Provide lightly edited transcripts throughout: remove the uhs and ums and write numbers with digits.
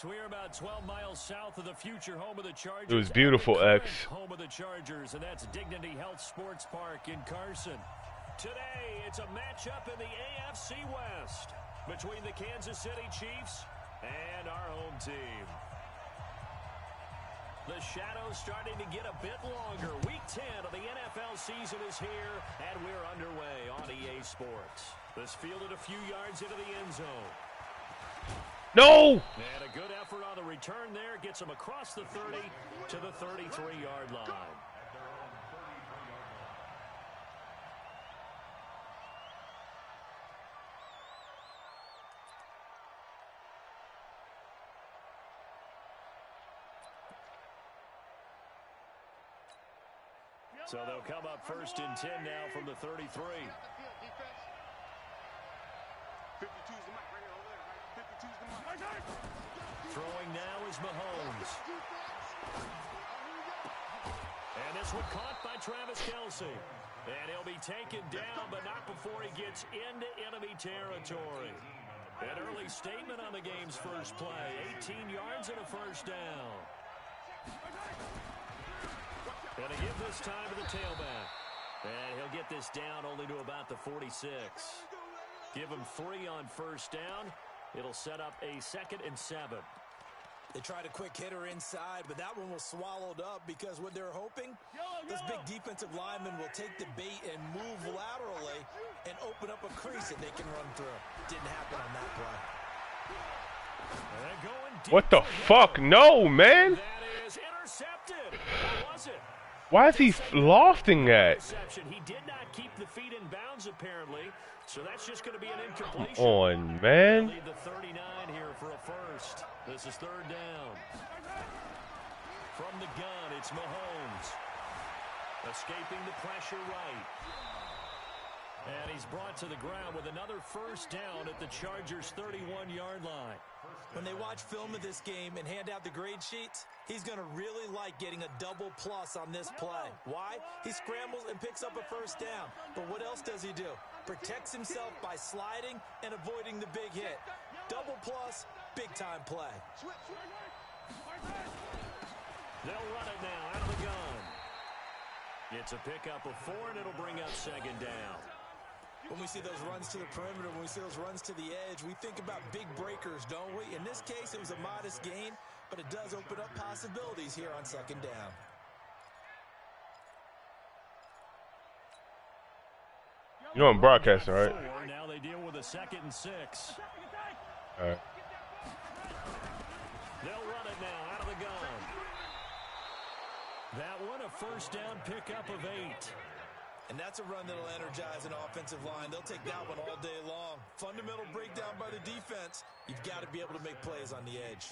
We're about 12 miles south of the future home of the Chargers. It was beautiful, X. Home of the Chargers, and that's Dignity Health Sports Park in Carson. Today, it's a matchup in the AFC West between the Kansas City Chiefs and our home team. The shadow's starting to get a bit longer. Week 10 of the NFL season is here, and we're underway on EA Sports. This fielded a few yards into the end zone. No! And a good effort on the return there gets him across the 30 to the 33-yard line. So they'll come up first and 10 now from the 33. Throwing now is Mahomes. And this one caught by Travis Kelce. And he'll be taken down, but not before he gets into enemy territory. An early statement on the game's first play. 18 yards and a first down. And a give this time to the tailback. And he'll get this down only to about the 46. Give him 3 on first down. It'll set up a 2nd and 7. They tried a quick hitter inside, but that one was swallowed up because what they're hoping, this big defensive lineman will take the bait and move laterally and open up a crease that they can run through. Didn't happen on that play. What the fuck? No, man. That is intercepted. Or was it? Why is he lofting that? He did not keep the feet in bounds, apparently. So that's just going to be an incompletion. Come on, man. Lead the 39 here for a first. This is 3rd down. From the gun, it's Mahomes. Escaping the pressure right. And he's brought to the ground with another first down at the Chargers' 31-yard line. When they watch film of this game and hand out the grade sheets, he's going to really like getting a double plus on this play. Why? He scrambles and picks up a first down. But what else does he do? Protects himself by sliding and avoiding the big hit. Double plus, big-time play. They'll run it now out of the gun. It's a pickup of 4, and it'll bring up 2nd down. When we see those runs to the perimeter, when we see those runs to the edge, we think about big breakers, don't we? In this case, it was a modest gain, but it does open up possibilities here on 2nd down. You know I'm broadcasting, right? Now they deal with a 2nd and 6. All right. They'll run it now out of the gun. That one a first down pickup of 8. And that's a run that'll energize an offensive line. They'll take that one all day long. Fundamental breakdown by the defense. You've got to be able to make plays on the edge.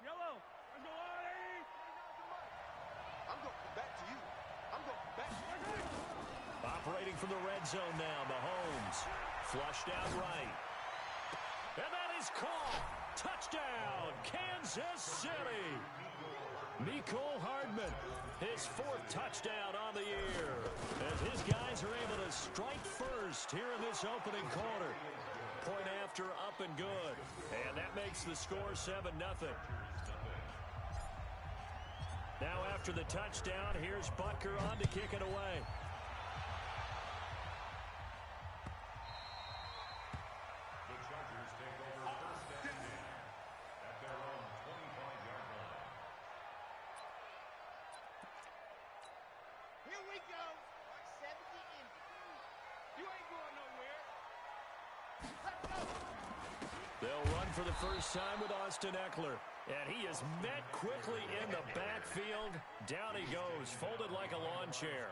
Yellow, let's go, I'm going back to you. I'm going back to you. Operating from the red zone now, Mahomes. Flushed out right. And that is caught. Touchdown, Kansas City. Mecole Hardman, his 4th touchdown on the year, as his guys are able to strike first here in this opening quarter. Point after, up and good, and that makes the score 7-0. Now after the touchdown, here's Butker on to kick it away. They'll run for the first time with Austin Eckler. And he is met quickly in the backfield. Down he goes, folded like a lawn chair.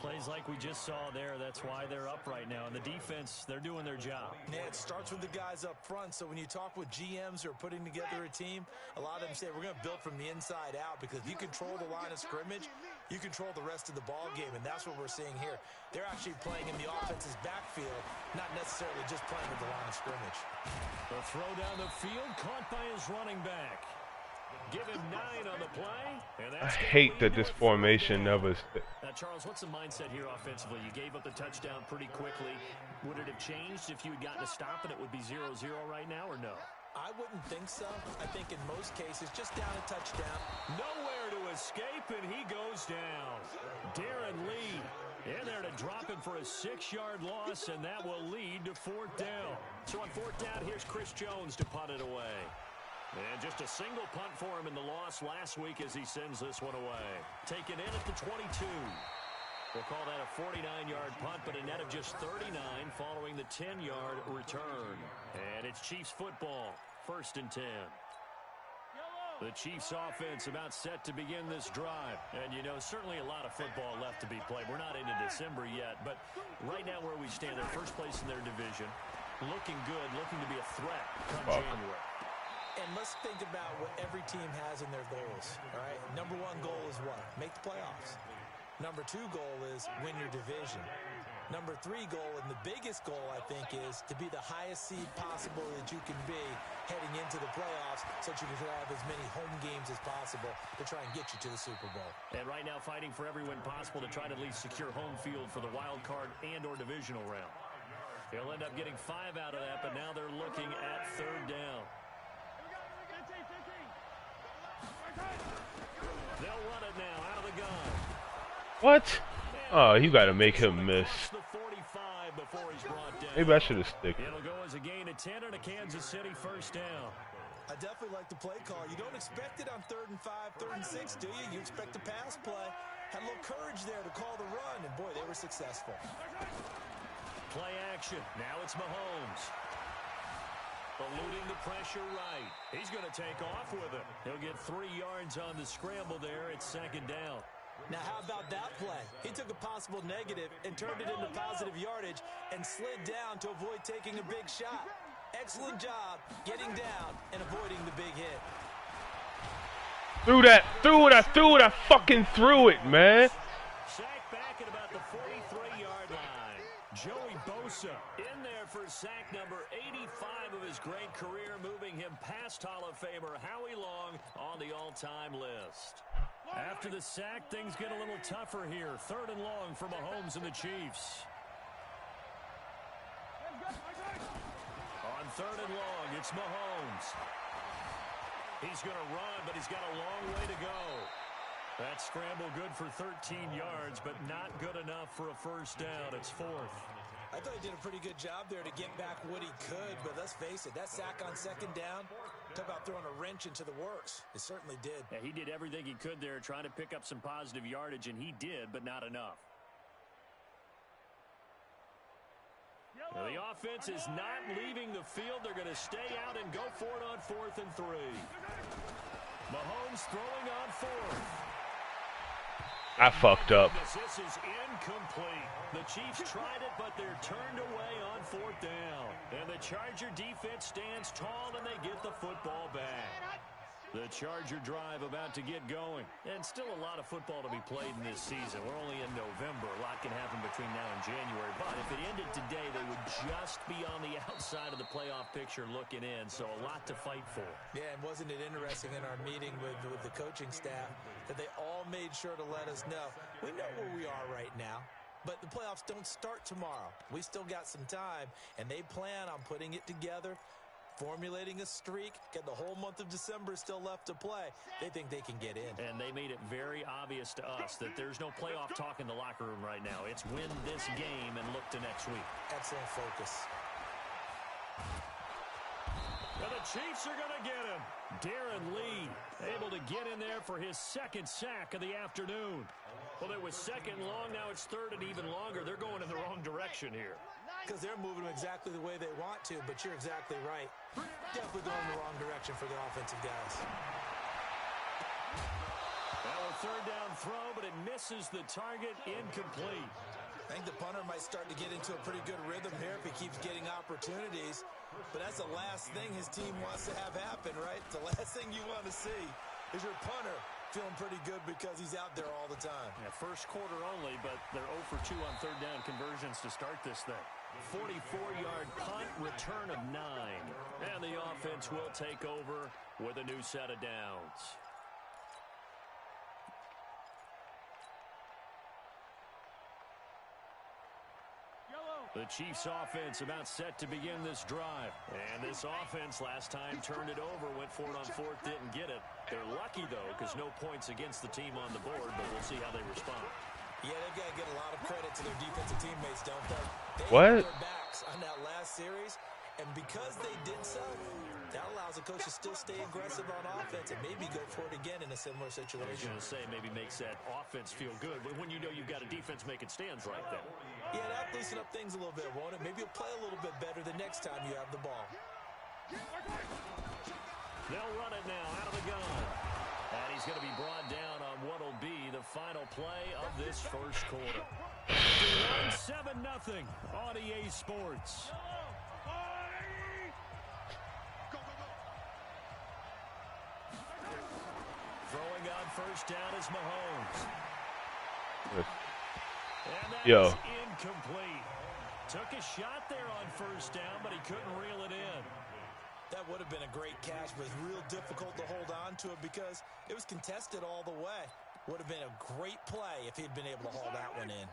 Plays like we just saw there. That's why they're up right now. And the defense, they're doing their job. Yeah, it starts with the guys up front. So when you talk with GMs who are putting together a team, a lot of them say we're going to build from the inside out, because if you control the line of scrimmage, you control the rest of the ball game, and that's what we're seeing here. They're actually playing in the offense's backfield, not necessarily just playing at the line of scrimmage. The throw down the field caught by his running back. Give him 9 on the play. And I that's hate that this formation never. Now, Charles, what's the mindset here offensively? You gave up the touchdown pretty quickly. Would it have changed if you had gotten a stop and it would be 0-0 right now, or no? I wouldn't think so. I think in most cases, just down a touchdown. Nowhere to escape, and he goes down. Darren Lee in there to drop him for a 6-yard loss, and that will lead to 4th down. So on 4th down, here's Chris Jones to punt it away. And just a single punt for him in the loss last week as he sends this one away. Taken in at the 22. We'll call that a 49-yard punt, but a net of just 39 following the 10-yard return. And it's Chiefs football, 1st and 10. The Chiefs offense about set to begin this drive. And, you know, certainly a lot of football left to be played. We're not into December yet, but right now where we stand, they're first place in their division. Looking good, looking to be a threat come January. And let's think about what every team has in their goals, all right? Number 1 goal is what? Make the playoffs. Number 2 goal is win your division. Number 3 goal, and the biggest goal, I think, is to be the highest seed possible that you can be heading into the playoffs so that you can have as many home games as possible to try and get you to the Super Bowl. And right now fighting for every win possible to try to at least secure home field for the wild card and or divisional round. They'll end up getting 5 out of that, but now they're looking at 3rd down. They'll run it now out of the gun. What? Oh, you got to make him miss. Maybe I should have sticked. It'll go as a gain of 10 and a Kansas City 1st down. I definitely like the play call. You don't expect it on 3rd and 5, 3rd and 6, do you? You expect a pass play. Had a little courage there to call the run, and boy, they were successful. Play action. Now it's Mahomes. Eluding the pressure right. He's going to take off with it. He'll get 3 yards on the scramble there. It's 2nd down. Now, how about that play? He took a possible negative and turned it into positive yardage and slid down to avoid taking a big shot. Excellent job getting down and avoiding the big hit. Threw it, I fucking threw it, man. Sack back at about the 43-yard line. Joey Bosa in there for sack number 85 of his great career, moving him past Hall of Famer Howie Long on the all-time list. After the sack, things get a little tougher here. 3rd and long for Mahomes and the Chiefs. On 3rd and long, it's Mahomes. He's going to run, but he's got a long way to go. That scramble good for 13 yards, but not good enough for a 1st down. It's 4th. I thought he did a pretty good job there to get back what he could, but let's face it, that sack on 2nd down, talk about throwing a wrench into the works. It certainly did. Yeah, he did everything he could there, trying to pick up some positive yardage, and he did, but not enough. Well, the offense is not leaving the field. They're going to stay out and go for it on 4th and 3. Mahomes throwing on 4th. I fucked up. This is incomplete. The Chiefs tried it, but they're turned away on 4th down. And the Charger defense stands tall, and they get the football back. The Charger drive about to get going. And still a lot of football to be played in this season. We're only in November. A lot can happen between now and January. But if it ended today, they would just be on the outside of the playoff picture looking in. So a lot to fight for. Yeah, and wasn't it interesting in our meeting with the coaching staff that they all made sure to let us know, we know where we are right now. But the playoffs don't start tomorrow. We still got some time, and they plan on putting it together, formulating a streak, get the whole month of December still left to play. They think they can get in. And they made it very obvious to us that there's no playoff talk in the locker room right now. It's win this game and look to next week. Excellent focus. Well, the Chiefs are going to get him. Darren Lee able to get in there for his 2nd sack of the afternoon. Well, it was 2nd and long. Now it's 3rd and even longer. They're going in the wrong direction here. Because they're moving them exactly the way they want to, but you're exactly right. Definitely going in the wrong direction for the offensive guys. Now a 3rd down throw, but it misses the target, incomplete. I think the punter might start to get into a pretty good rhythm here if he keeps getting opportunities. But that's the last thing his team wants to have happen, right? The last thing you want to see is your punter feeling pretty good because he's out there all the time. Yeah, 1st quarter only, but they're 0 for 2 on 3rd down conversions to start this thing. 44-yard punt, return of 9. And the offense will take over with a new set of downs. The Chiefs' offense about set to begin this drive. And this offense last time turned it over, went for it on fourth, didn't get it. They're lucky, though, because no points against the team on the board, but we'll see how they respond. Yeah, they've got to get a lot of credit to their defensive teammates, don't they? They What? had their backs on that last series, and because they did so, that allows the coach to still stay aggressive on offense and maybe go for it again in a similar I was situation. going to say maybe makes that offense feel good, but when you know you've got a defense making stands right there. Yeah, that'll loosen up things a little bit, won't it? Maybe you'll play a little bit better the next time you have the ball. They'll run it now out of the gun. And he's going to be brought down on what will be the final play of this first quarter. 7-0 on EA Sports. Throwing on first down is Mahomes. And that is incomplete. Took a shot there on first down, but he couldn't reel it in. That would have been a great catch, but it's real difficult to hold on to it because it was contested all the way. Would have been a great play if he'd been able to haul that one in.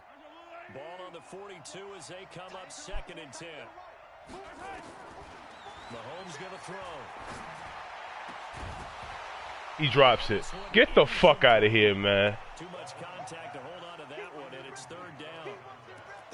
Ball on the 42 as they come up 2nd and 10. Mahomes going to throw. He drops it. Get the fuck out of here, man. Too much contact to hold on to that one, and it's 3rd down.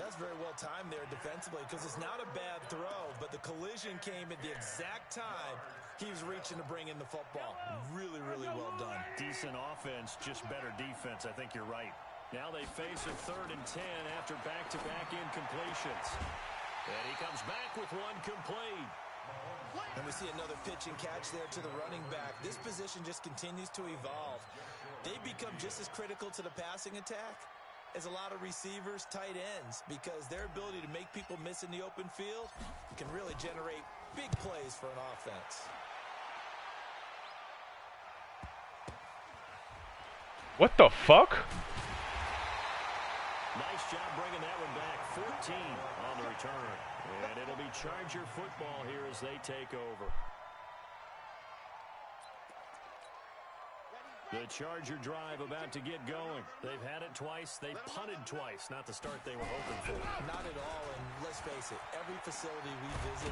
That's very well timed there defensively because it's not a bad throw, but the collision came at the exact time he was reaching to bring in the football. Really, really well done. Decent offense, just better defense. I think you're right. Now they face a 3rd and 10 after back-to-back incompletions. And he comes back with one complete. And we see another pitch and catch there to the running back. This position just continues to evolve. They become just as critical to the passing attack as a lot of receivers, tight ends, because their ability to make people miss in the open field can really generate big plays for an offense. What the fuck? Nice job bringing that one back. 14 on the return. And it'll be Charger football here as they take over. The Charger drive about to get going. They've had it twice. They've punted twice. Not the start they were hoping for. Not at all, and let's face it, every facility we visit,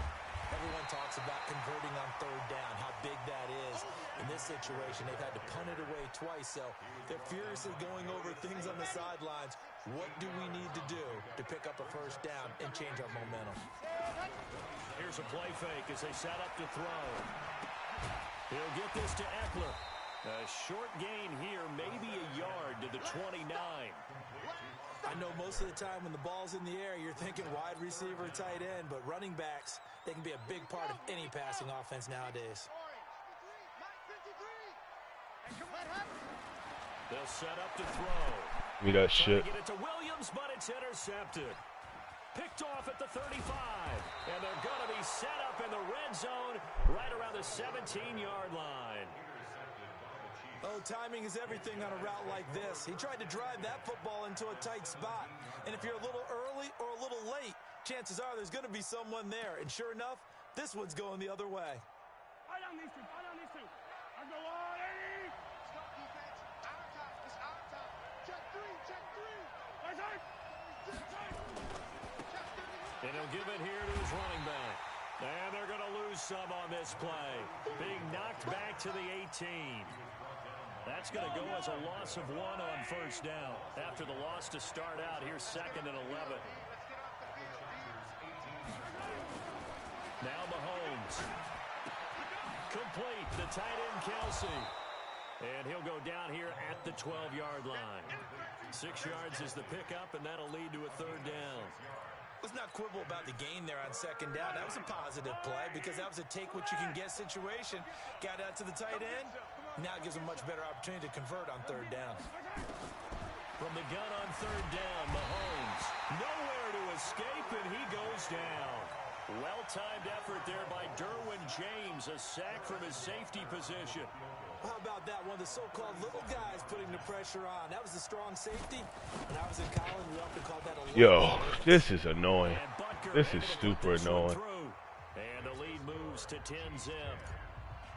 everyone talks about converting on 3rd down, how big that is. In this situation, they've had to punt it away twice, so they're furiously going over things on the sidelines. What do we need to do to pick up a first down and change our momentum? Here's a play fake as they set up to throw. He'll get this to Eckler. A short gain here, maybe a yard to the 29. I know most of the time when the ball's in the air, you're thinking wide receiver, tight end, but running backs, they can be a big part of any passing offense nowadays. They'll set up to throw. Give me that shit. Get it to Williams, but it's intercepted. Picked off at the 35. And they're going to be set up in the red zone right around the 17-yard line. Oh, timing is everything on a route like this. He tried to drive that football into a tight spot. And if you're a little early or a little late, chances are there's going to be someone there. And sure enough, this one's going the other way. Right on these two. Right on these two. I go on, Eddie. Stop defense. Out of time. It's out of time. Check 3. Check 3. Right side. And he'll give it here to his running back. And they're going to lose some on this play. Being knocked back to the 18. That's going to go as a loss of 1 on first down. After the loss to start out, here's 2nd and 11. Now Mahomes. Complete. The tight end, Kelsey. And he'll go down here at the 12-yard line. 6 yards is the pickup, and that'll lead to a 3rd down. Let's not quibble about the gain there on 2nd down. That was a positive play because that was a take-what-you-can-get situation. Got out to the tight end. Now it gives him a much better opportunity to convert on 3rd down. From the gun on 3rd down, Mahomes. Nowhere to escape, and he goes down. Well-timed effort there by Derwin James. A sack from his safety position. How about that? One of the so-called little guys putting the pressure on. That was a strong safety. When I was in college, we often called that a Yo, this is annoying. And butt kicker. This is able to put super this one annoying. through. And the lead moves to 10-zip.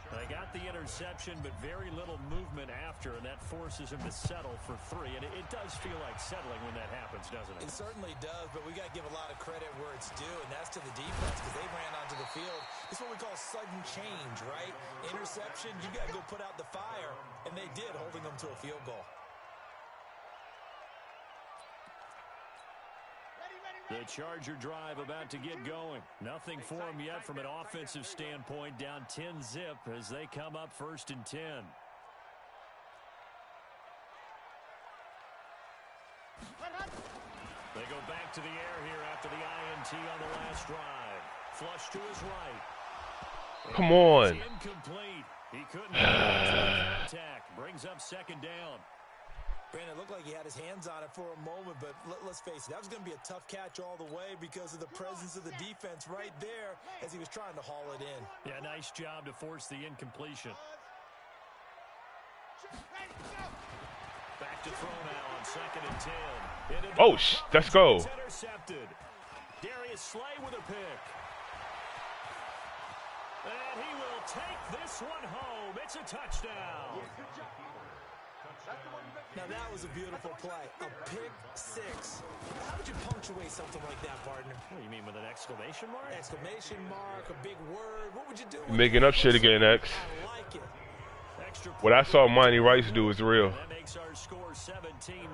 They got the interception, but very little movement after, and that forces him to settle for 3. And it does feel like settling when that happens, doesn't it? It certainly does, but we got to give a lot of credit where it's due, and that's to the defense because they ran onto the field. It's what we call sudden change, right? Interception, you got to go put out the fire, and they did, holding them to a field goal. The Charger drive about to get going. Nothing for them yet from an offensive standpoint. Down 10-zip as they come up 1st and 10. They go back to the air here after the INT on the last drive. Flush to his right. Come on. It's incomplete. He couldn't get the contact. Brings up 2nd down. Brandon, it looked like he had his hands on it for a moment, but let's face it, that was going to be a tough catch all the way because of the presence of the defense right there as he was trying to haul it in. Yeah, nice job to force the incompletion. Back to throw now on 2nd and 10. Oh, let's go. It's intercepted. Darius Slay with a pick. And he will take this one home. It's a touchdown. Now that was a beautiful play. A pick 6. How would you punctuate something like that, partner? What do you mean, with an exclamation mark? Exclamation mark, a big word. What would you do? Making up shit again, X. I like it. Extra What I saw Monty Rice do is real. That makes our score 17-0.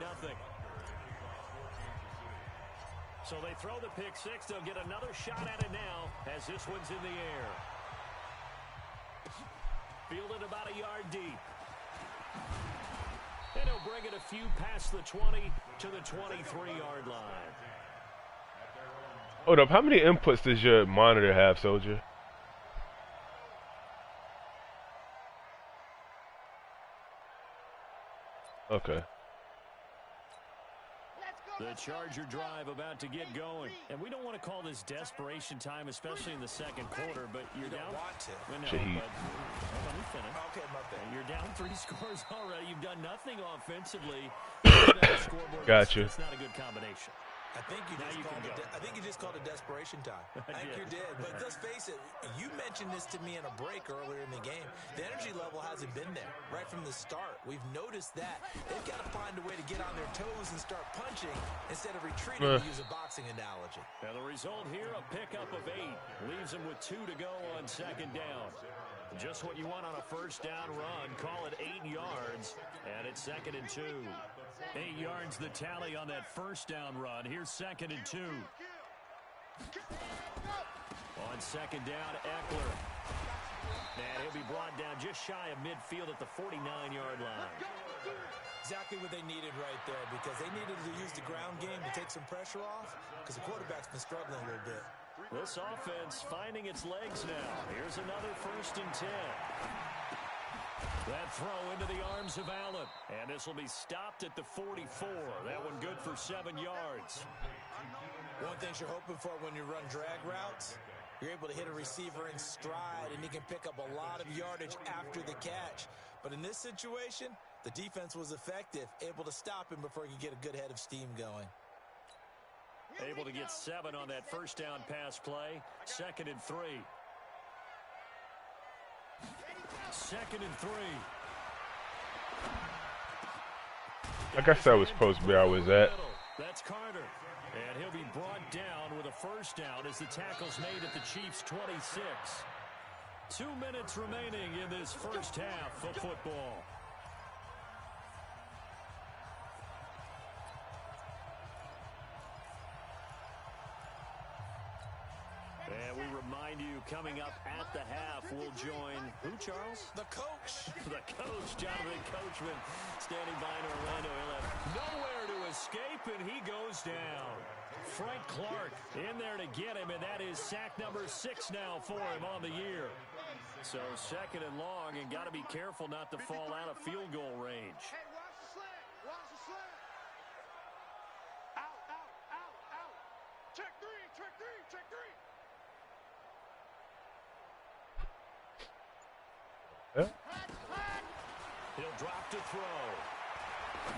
So they throw the pick 6. They'll get another shot at it now as this one's in the air. Fielded about a yard deep. And he'll bring it a few past the 20 to the 23-yard line. Hold up, how many inputs does your monitor have, Soldier? Okay. The Charger drive about to get going. And we don't want to call this desperation time, especially in the 2nd quarter, but you're You down. don't want to. Well, no, Shaheed. but let me finish. Okay, my bad. You're down 3 scores already. You've done nothing offensively. Gotcha. It's not a good combination. I think you just called it desperation time. I think you did. But let's face it, you mentioned this to me in a break earlier in the game. The energy level hasn't been there right from the start. We've noticed that. They've got to find a way to get on their toes and start punching instead of retreating, to use a boxing analogy. Now the result here, a pickup of 8. Leaves them with 2 to go on 2nd down. Just what you want on a 1st down run. Call it 8 yards. And it's 2nd and 2. 8 yards the tally on that 1st down run. Here's 2nd and 2. On 2nd down, Eckler. And he'll be brought down just shy of midfield at the 49-yard line. Exactly what they needed right there because they needed to use the ground game to take some pressure off because the quarterback's been struggling a little bit. This offense finding its legs now. Here's another 1st and 10. That throw into the arms of Allen. And this will be stopped at the 44. That one good for 7 yards. One thing you're hoping for when you run drag routes, you're able to hit a receiver in stride, and he can pick up a lot of yardage after the catch. But in this situation, the defense was effective, able to stop him before he could get a good head of steam going. Able to get 7 on that 1st down pass play. 2nd and 3. 2nd and 3. I guess that was supposed to be where I was at. That's Carter. And he'll be brought down with a 1st down as the tackle's made at the Chiefs' 26. 2 minutes remaining in this 1st half of football. And we remind you, coming up at the half, we'll join who, Charles? The coach. The coach, Jonathan Coachman, standing by in Orlando. He'll have nowhere to escape, and he goes down. Frank Clark in there to get him, and that is sack number 6 now for him on the year. So 2nd and long, and got to be careful not to fall out of field goal range. Hey, watch the slant. Watch the slant. Out, out, out, out. Check 3, check 3, check 3. Yeah. He'll drop to throw.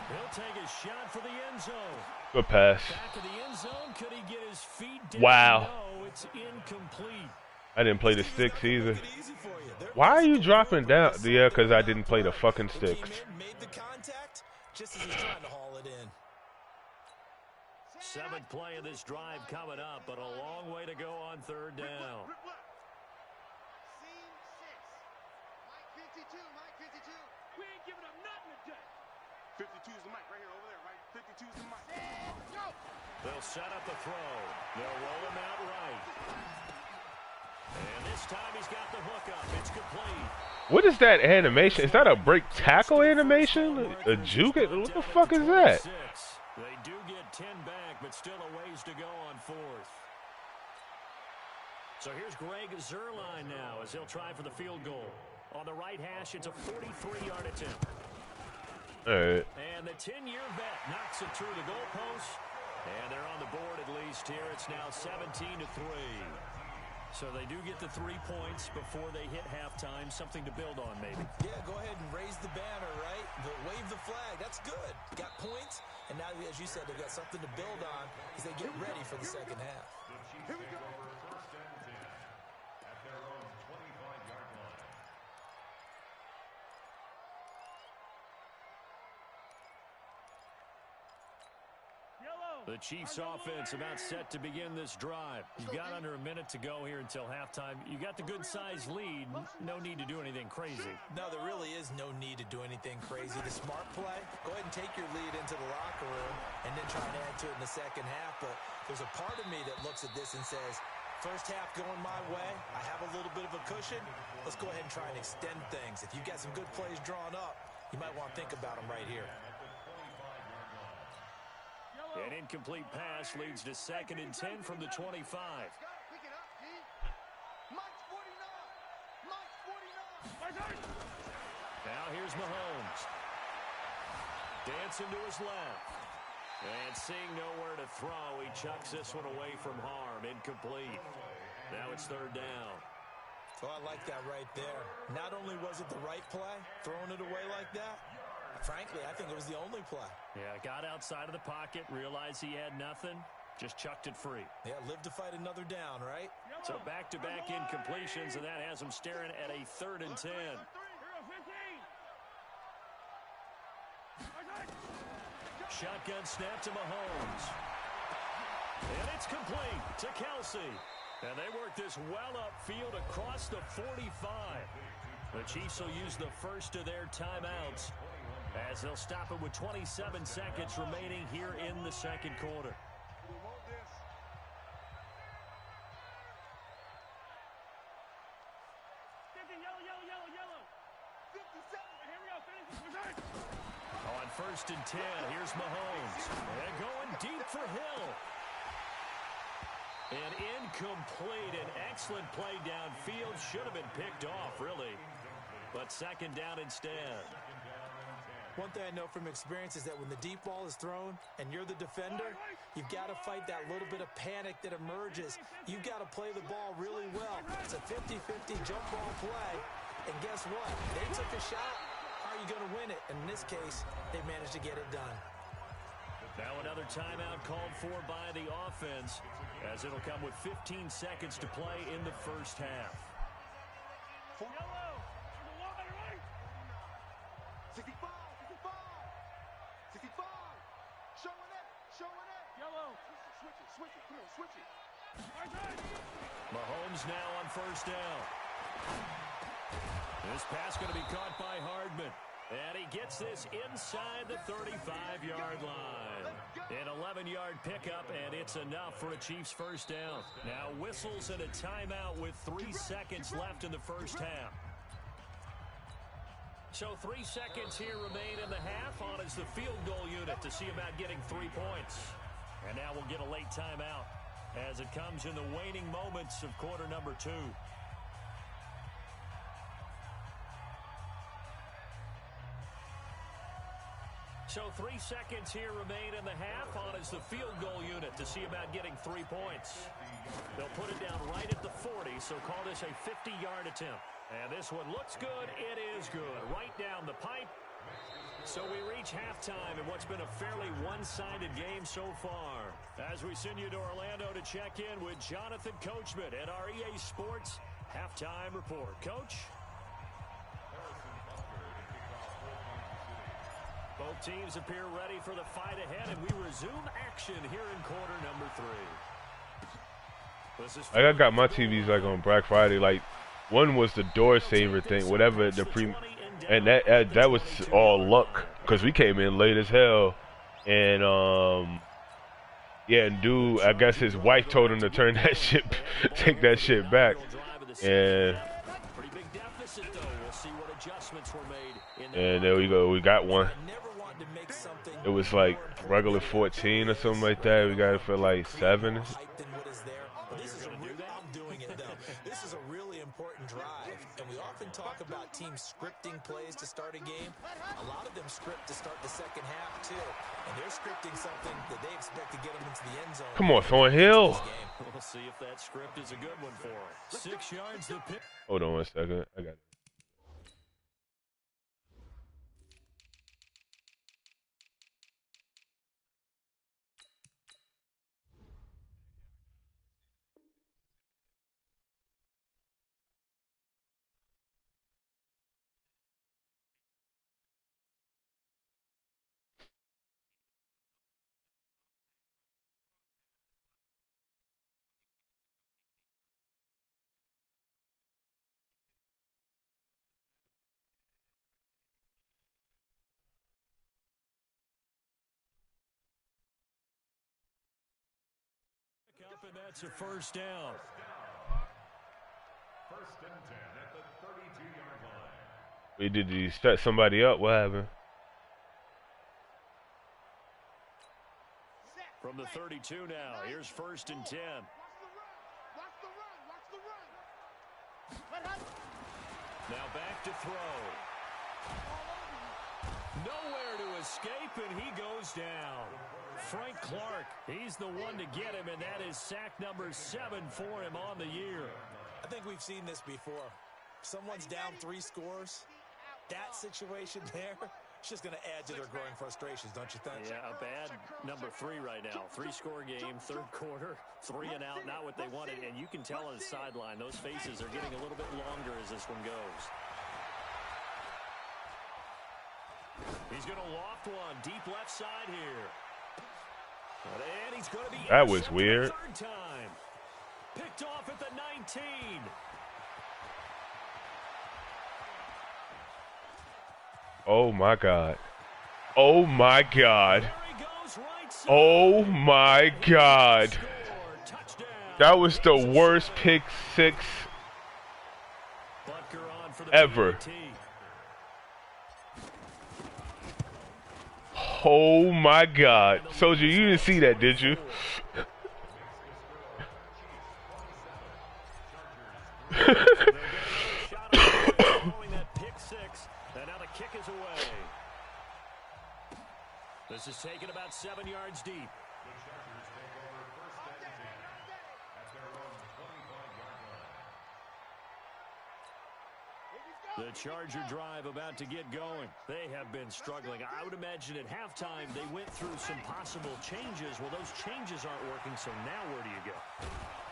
He'll take a shot for the end zone. Good pass. Back of the end zone. Could he get his feet down? Wow. No, it's incomplete. I didn't play the sticks either. Why are you dropping down? Yeah, because I didn't play the fucking sticks. Made the contact just as he's trying to haul it in. Seventh play of this drive coming up, but a long way to go on third down. Scene 6. Mike 52, Mike 52. We ain't giving up nothing today. 52's the mic right here over there, right? 52's the mic. Go! They'll set up the throw. They'll roll him out right. And this time he's got the hook up. It's complete. What is that animation? Is that a break tackle animation? A juke? What the fuck is that? They do get 10 back, but still a ways to go on fourth. So here's Greg Zuerlein now as he'll try for the field goal. On the right hash, it's a 43-yard attempt. All right. And the 10-year vet knocks it through the goalpost. And they're on the board at least here. It's now 17-3. So they do get the 3 points before they hit halftime. Something to build on, maybe. Yeah, go ahead and raise the banner, right? Wave the flag. That's good. Got points, and now, as you said, they've got something to build on as they get ready for the second half. Here we go. The Chiefs offense about set to begin this drive. You've got under a minute to go here until halftime. You got the good-sized lead. No need to do anything crazy. No, there really is no need to do anything crazy. The smart play, go ahead and take your lead into the locker room and then try and add to it in the second half. But there's a part of me that looks at this and says, first half going my way, I have a little bit of a cushion. Let's go ahead and try and extend things. If you've got some good plays drawn up, you might want to think about them right here. An incomplete pass leads to 2nd and 10 from the 25. Pick it up, D. Mike's 49. Mike's 49. Now here's Mahomes. Dancing to his left. And seeing nowhere to throw, he chucks this one away from harm. Incomplete. Now it's 3rd down. Oh, I like that right there. Not only was it the right play, throwing it away like that, frankly, I think it was the only play. Yeah, got outside of the pocket, realized he had nothing, just chucked it free. Yeah, live to fight another down, right? So back-to-back incompletions, and that has him staring at a 3rd and 10. Shotgun snap to Mahomes. And it's complete to Kelsey. And they work this well upfield across the 45. The Chiefs will use the first of their timeouts as they'll stop it with 27 seconds remaining here in the second quarter. We want this. Yellow. 57. Here we go. Finish. On 1st and 10, here's Mahomes. And going deep for Hill. And incomplete. An excellent play downfield. Should have been picked off, really. But 2nd down instead. One thing I know from experience is that when the deep ball is thrown and you're the defender, you've got to fight that little bit of panic that emerges. You've got to play the ball really well. It's a 50-50 jump ball play. And guess what? They took a shot. How are you going to win it? And in this case, they managed to get it done. Now another timeout called for by the offense as it'll come with 15 seconds to play in the first half. 65. 65. Showing it. Yellow. Switch it. Come on, switch it. Mahomes now on 1st down. This pass going to be caught by Hardman. And he gets this inside the 35-yard line. An 11-yard pickup, and it's enough for a Chiefs first down. Now whistles and a timeout with 3 seconds left in the first half. So 3 seconds here remain in the half. On is the field goal unit to see about getting 3 points. And now we'll get a late timeout as it comes in the waning moments of quarter number 2. So 3 seconds here remain in the half. On is the field goal unit to see about getting 3 points. They'll put it down right at the 40, so call this a 50-yard attempt. And this one looks good. It is good. Right down the pipe. So we reach halftime in what's been a fairly one-sided game so far. As we send you to Orlando to check in with Jonathan Coachman at our EA Sports Halftime Report. Coach? Both teams appear ready for the fight ahead, and we resume action here in quarter number 3. Like, I got my TVs like on Black Friday. Like, one was the door saver thing, whatever and that was all luck because we came in late as hell, and yeah, and dude, I guess his wife told him to turn that shit, take that shit back, and there we go, we got one. It was like regular 14 or something like that. We got it for like 7. This is a really important drive, and we often talk about teams scripting plays to start a game. A lot of them script to start the second half too, and they're scripting something that they expect to get them into the end zone. Come on, Thornhill. We'll see if that script is a good one for him. 6 yards the pick. Hold on 1 second. I got it. Up, and that's a first down. First and 10 at the 32-yard line. Wait, did he set somebody up? What happened? From the 32 now, here's first and 10. Watch the run. Now back to throw. Nowhere to escape, and he goes down. Frank Clark, he's the one to get him, and that is sack number 7 for him on the year. I think we've seen this before. Someone's down 3 scores. That situation there, it's just going to add to their growing frustrations, don't you think? Yeah, a bad number 3 right now. 3-score game, third quarter, 3 and out, not what they wanted. And you can tell on the sideline, those faces are getting a little bit longer as this one goes. He's going to loft one deep left side here. And he's going to be that was weird. Third time. Picked off at the 19. Oh my God. Oh my God. Oh my God. That was the worst pick 6 ever. Oh my God. Soldier, you didn't see that, did you? This is taken about 7 yards deep. The Charger drive about to get going. They have been struggling. I would imagine at halftime they went through some possible changes. Well, those changes aren't working, so now where do you go?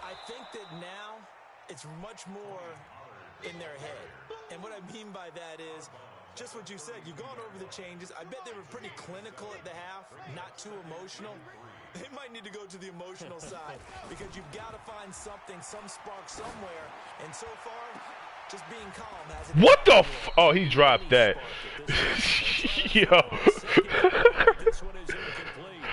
I think that now it's much more in their head. And what I mean by that is just what you said. You've gone over the changes. I bet they were pretty clinical at the half, not too emotional. They might need to go to the emotional side because you've got to find something, some spark somewhere. And so far, just being calm hasn't. What the oh, he dropped that. Yo. This one is incomplete.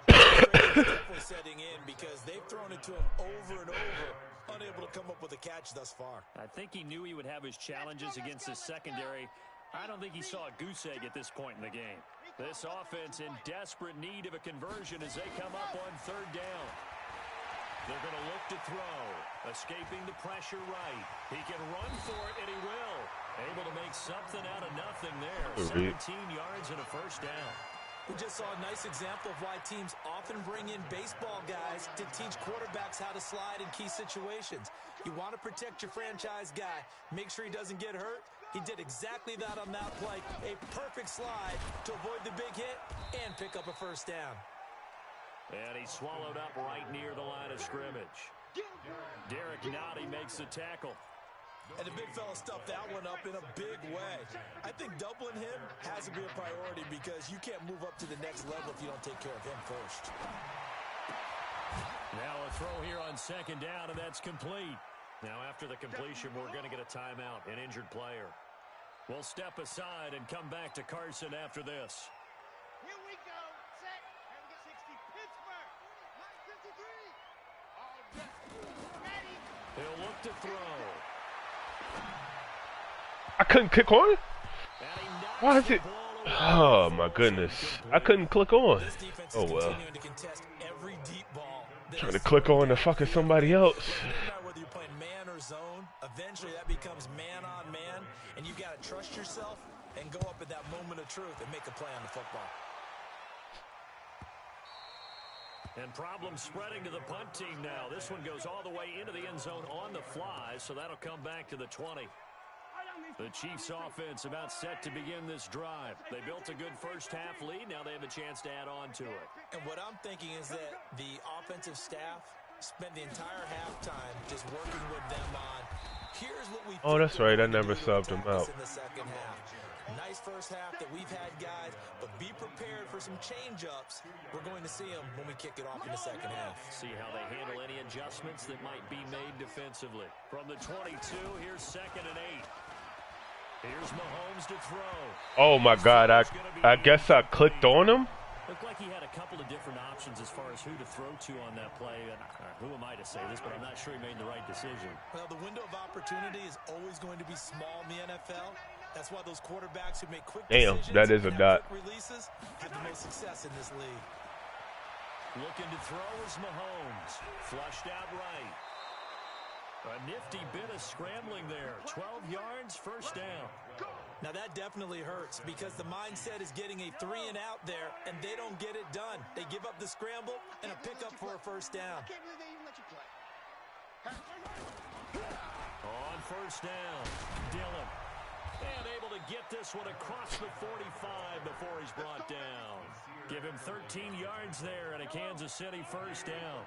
Definitely setting in because they've thrown it to him over and over, unable to come up with a catch thus far. I think he knew he would have his challenges against his secondary. I don't think he saw a goose egg at this point in the game. This offense in desperate need of a conversion as they come up on third down. They're going to look to throw. Escaping the pressure right. He can run for it, and he will. Able to make something out of nothing there. 17 yards and a first down. We just saw a nice example of why teams often bring in baseball guys to teach quarterbacks how to slide in key situations. You want to protect your franchise guy. Make sure he doesn't get hurt. He did exactly that on that play. A perfect slide to avoid the big hit and pick up a first down. And he swallowed up right near the line of scrimmage. Derek Nottie makes the tackle. And the big fella stuffed that one up in a big way. I think doubling him has to be a priority because you can't move up to the next level if you don't take care of him first. Now a throw here on second down, and that's complete. Now after the completion, we're going to get a timeout, an injured player. We'll step aside and come back to Carson after this. Here we go. Set. And we get 60. Pittsburgh. Line 53. All set. Ready. He'll look to throw. I couldn't click on it? Why is it? Oh my goodness. I couldn't click on. Oh well. Trying to click on the fucking somebody else. Whether you're playing man or zone, eventually that becomes man on man, and you got to trust yourself and go up at that moment of truth and make a play on the football. And problems spreading to the punt team now. This one goes all the way into the end zone on the fly, so that'll come back to the 20. The Chiefs offense about set to begin this drive. They built a good first half lead. Now they have a chance to add on to it. And what I'm thinking is that the offensive staff spent the entire halftime just working with them on, here's what we Oh, that's right. I never subbed him out. in the second half. Nice first half that we've had, guys, but be prepared for some change-ups. We're going to see them when we kick it off in the second half. See how they handle any adjustments that might be made defensively. From the 22, here's 2nd and 8. Here's Mahomes to throw. Oh my God, I guess I clicked on him. Looked like he had a couple of different options as far as who to throw to on that play. And who am I to say this, but I'm not sure he made the right decision. Well, the window of opportunity is always going to be small in the NFL. That's why those quarterbacks who make quick decisions, that is a dot. quick releases, have the most success in this league. Looking to throw is Mahomes. Flushed out right. A nifty bit of scrambling there. 12 yards, first down. Now that definitely hurts because the mindset is getting a 3 and out there, and they don't get it done. They give up the scramble and a pickup for a first down. I can't believe they even let you play. On first down, Dillon. And able to get this one across the 45 before he's brought down. Give him 13 yards there and a Kansas City first down.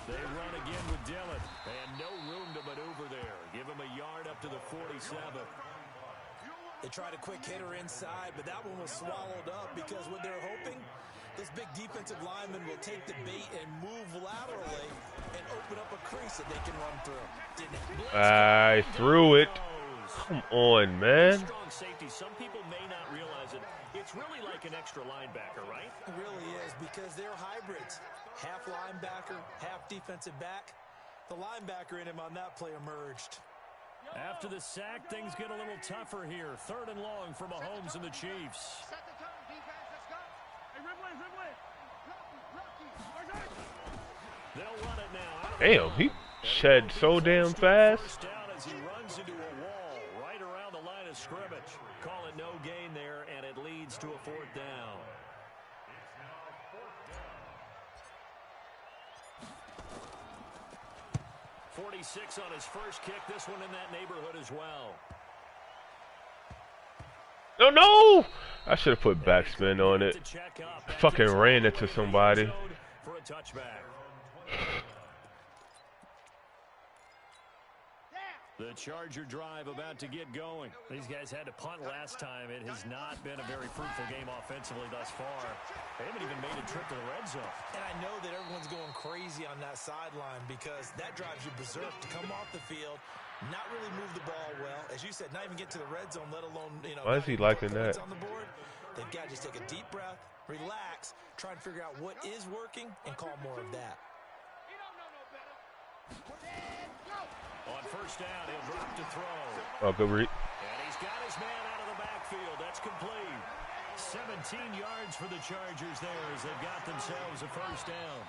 They run again with Dillon, and no room to maneuver there. Give him a yard up to the 47. They tried a quick hitter inside, but that one was swallowed up because what they're hoping, this big defensive lineman will take the bait and move laterally and open up a crease that they can run through. I threw it. Come on, man. Strong safety. Some people may not realize it. It's really like an extra linebacker, right? It really is because they're hybrids. Half linebacker, half defensive back. The linebacker in him on that play emerged. After the sack, things get a little tougher here. 3rd and long for Mahomes and the Chiefs. Set the tone, defense. Let's go. Hey, Ridley. They'll run it now. Damn, he shed so damn fast. First down as he runs into a wall right around the line of scrimmage. Call it no gain there, and it leads to a 4th down. 46 on his first kick. This one in that neighborhood as well. No! I should have put backspin on it. I fucking ran into somebody. For a touchback. The Charger drive about to get going. These guys had to punt last time. It has not been a very fruitful game offensively thus far. They haven't even made a trip to the red zone. And I know that everyone's going crazy on that sideline because that drives you berserk to come off the field, not really move the ball well. As you said, not even get to the red zone, let alone, Why is he liking that? On the board. They've got to just take a deep breath, relax, try and figure out what is working, and call more of that. You don't know no better. On first down, he'll drop to throw. Oh, good read. And he's got his man out of the backfield. That's complete. 17 yards for the Chargers there as they've got themselves a first down.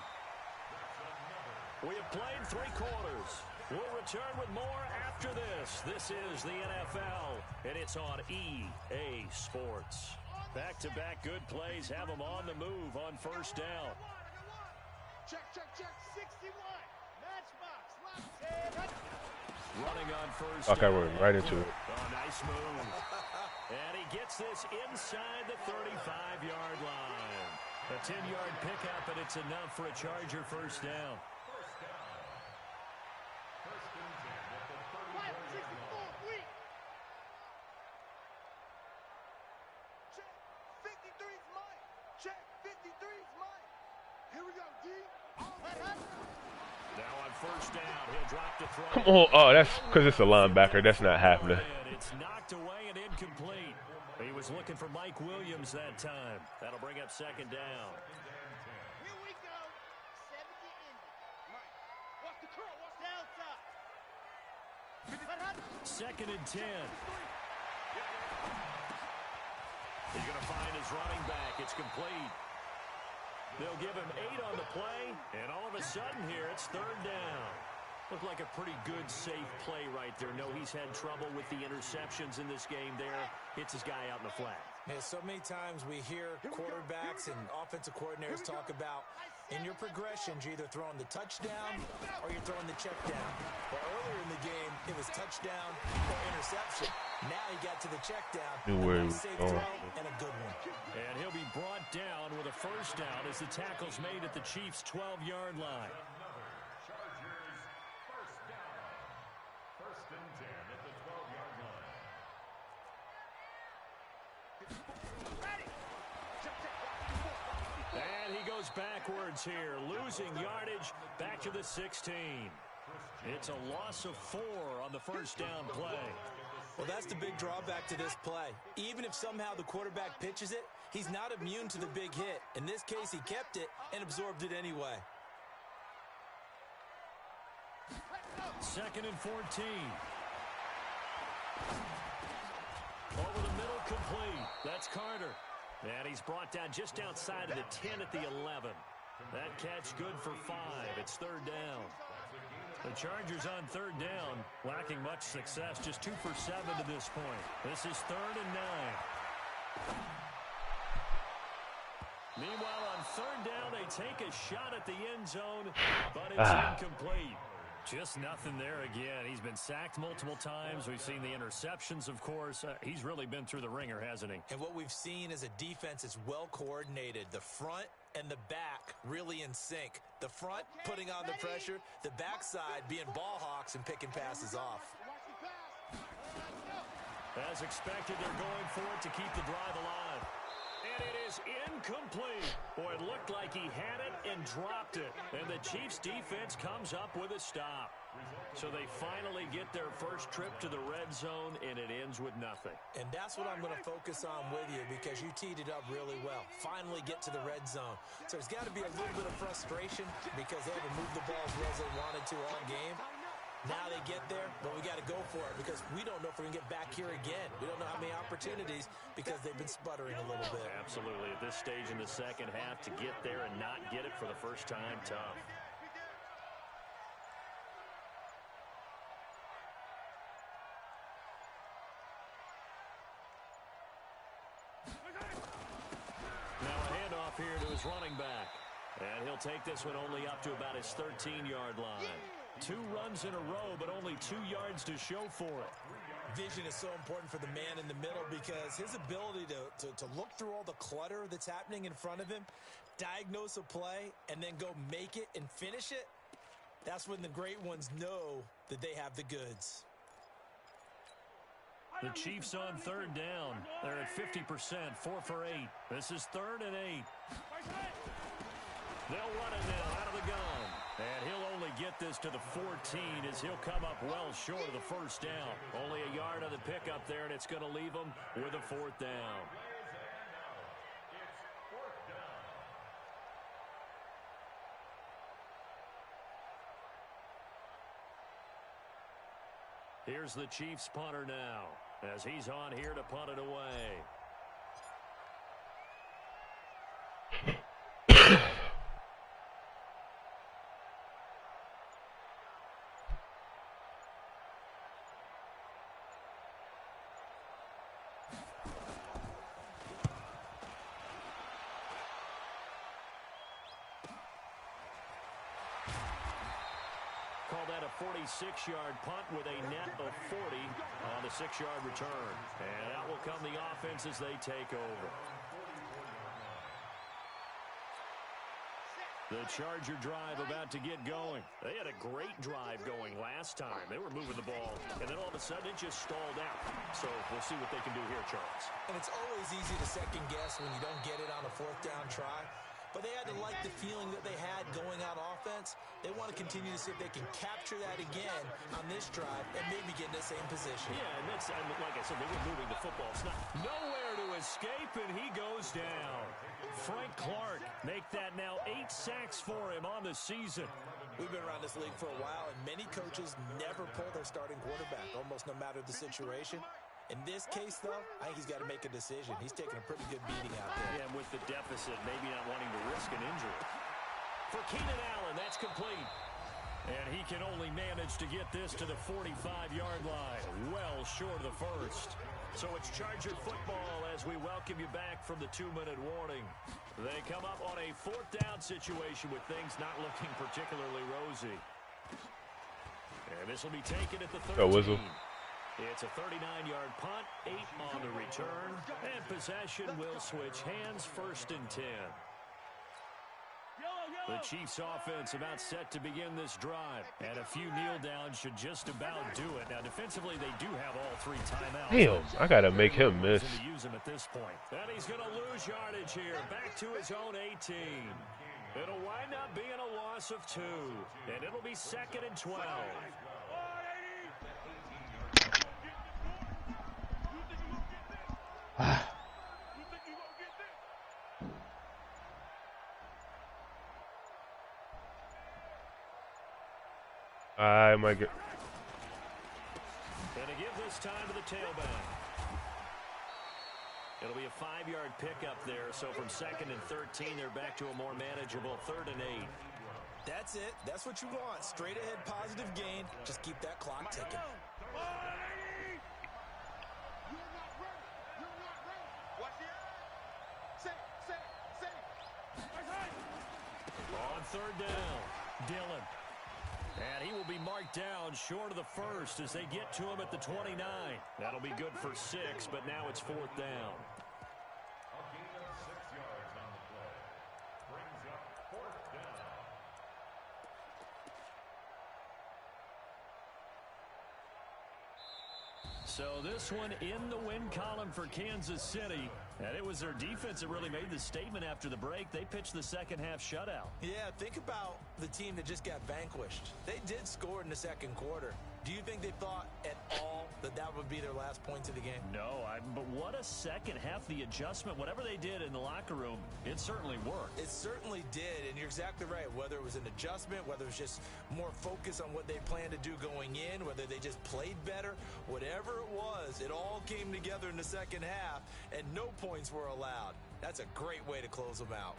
We have played 3 quarters. We'll return with more after this. This is the NFL, and it's on EA Sports. Back-to-back good plays have them on the move on first down. Check. 61. Running on first. Okay, we're right into it. Oh, nice move. And he gets this inside the 35-yard line. A 10-yard pickup, and it's enough for a Charger first down. Come on. Oh, that's because it's a linebacker. That's not happening. It's knocked away and incomplete. He was looking for Mike Williams that time. That'll bring up second down. Here we go. 70 in. Mike, watch the curl. Watch the outside. Second and 10. He's going to find his running back. It's complete. They'll give him 8 on the play, and all of a sudden here, it's third down. Looked like a pretty good, safe play right there. No, he's had trouble with the interceptions in this game there. Hits his guy out in the flat. Man, so many times we hear quarterbacks and offensive coordinators talk about in your progressions, you're either throwing the touchdown or you're throwing the check down. But earlier in the game, it was touchdown or interception. Now he got to the check down. A safe throw and a good one. And he'll be brought down with a first down as the tackle's made at the Chiefs' 12-yard line. And he goes backwards here, losing yardage back to the 16. It's a loss of 4 on the first down play. Well, that's the big drawback to this play. Even if somehow the quarterback pitches it, he's not immune to the big hit. In this case, he kept it and absorbed it anyway. Second and 14. Over the middle, complete. That's Carter. And he's brought down just outside of the 10 at the 11. That catch good for 5. It's third down. The Chargers on third down, lacking much success, just 2 for 7 to this point. This is third and 9. Meanwhile, on third down, they take a shot at the end zone, but it's incomplete. Just nothing there again. He's been sacked multiple times. We've seen the interceptions, of course. He's really been through the ringer, hasn't he? And what we've seen is a defense that's well coordinated. The front and the back really in sync. The front putting on the pressure, the backside being ball hawks and picking passes off. As expected, they're going for it to keep the drive alive. And it is incomplete. Boy, it looked like he had it and dropped it. And the Chiefs defense comes up with a stop. So they finally get their first trip to the red zone, and it ends with nothing. And that's what I'm going to focus on with you because you teed it up really well. Finally get to the red zone. So there's got to be a little bit of frustration because they haven't moved the ball as well as they wanted to all game. Now they get there, but we got to go for it because we don't know if we're going to get back here again. We don't know how many opportunities because they've been sputtering a little bit. Absolutely. At this stage in the second half, to get there and not get it for the first time, tough. Now a handoff here to his running back. And he'll take this one only up to about his 13-yard line. 2 runs in a row, but only 2 yards to show for it. Vision is so important for the man in the middle because his ability to look through all the clutter that's happening in front of him, diagnose a play, and then go make it and finish it, that's when the great ones know that they have the goods. The Chiefs on third down. They're at 50%, 4 for 8. This is third and 8. They'll run it now out of the gun. And he'll only get this to the 14 as he'll come up well short of the first down. Only a yard on the pickup there, and it's going to leave him with a fourth down. Here's the Chiefs punter now as he's on here to punt it away. call that a 46-yard punt with a net of 40 on the 6-yard return. And out will come the offense as they take over. The Charger drive about to get going. They had a great drive going last time. They were moving the ball, and then all of a sudden it just stalled out. So we'll see what they can do here, Charles. And it's always easy to second guess when you don't get it on a 4th down try. But they had to like the feeling that they had going out offense. They want to continue to see if they can capture that again on this drive and maybe get in the same position. Yeah, and that's, like I said, they were moving the football. It's not nowhere to escape, and he goes down. Frank Clark make that now 8 sacks for him on the season. We've been around this league for a while, and many coaches never pull their starting quarterback, almost no matter the situation. In this case, though, I think he's got to make a decision. He's taking a pretty good beating out there. Yeah, and with the deficit, maybe not wanting to risk an injury. For Keenan Allen, that's complete. And he can only manage to get this to the 45-yard line, well short of the first. So it's Charger football as we welcome you back from the 2-minute warning. They come up on a 4th down situation with things not looking particularly rosy. And this will be taken at the 13. Oh, Whistle. It's a 39-yard punt, 8 on the return, and possession will switch hands, 1st and 10. The Chiefs offense about set to begin this drive, and a few kneel downs should just about do it. Now defensively they do have all 3 timeouts. Damn, I gotta make him miss. To use him at this point. And he's going to lose yardage here, back to his own 18. It'll wind up being a loss of 2, and it'll be 2nd and 12. I might get. And to give this time to the tailback. It'll be a 5-yard pickup there, so from 2nd and 13, they're back to a more manageable 3rd and 8. That's it. That's what you want. Straight ahead positive gain. Just keep that clock ticking. On 3rd down, Dillon. And he will be marked down short of the first as they get to him at the 29. That'll be good for 6, but now it's 4th down. A gain of 6 yards on the play. Brings up 4th down. So this one in the win column for Kansas City. And it was their defense that really made the statement after the break. They pitched the second half shutout. Yeah, think about the team that just got vanquished. They did score in the 2nd quarter. Do you think they thought at all that that would be their last points of the game? No, but what a second half. The adjustment, whatever they did in the locker room, it certainly worked. It certainly did, and you're exactly right. Whether it was an adjustment, whether it was just more focus on what they planned to do going in, whether they just played better, whatever it was, it all came together in the second half, and no points were allowed. That's a great way to close them out.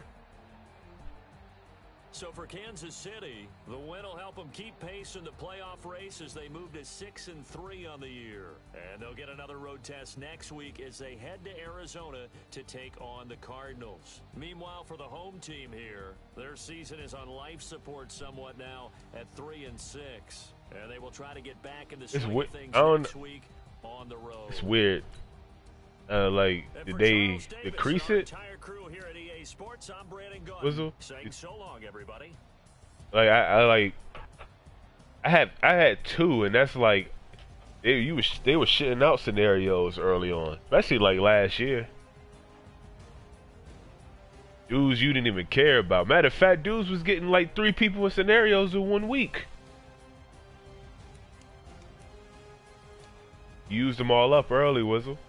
So for Kansas City, the win will help them keep pace in the playoff race as they move to 6-3 on the year. And they'll get another road test next week as they head to Arizona to take on the Cardinals. Meanwhile, for the home team here, their season is on life support somewhat now at 3-6. And they will try to get back in the swing of things next week on the road. It's weird. Like, did they decrease it? Sports, I'm Brandon Gunn. Whistle? Saying so long, everybody. Like I had 2, and that's like they were shitting out scenarios early on, especially like last year. Dudes you didn't even care about. Matter of fact, dudes was getting like 3 people in scenarios in 1 week. Used them all up early, Whistle.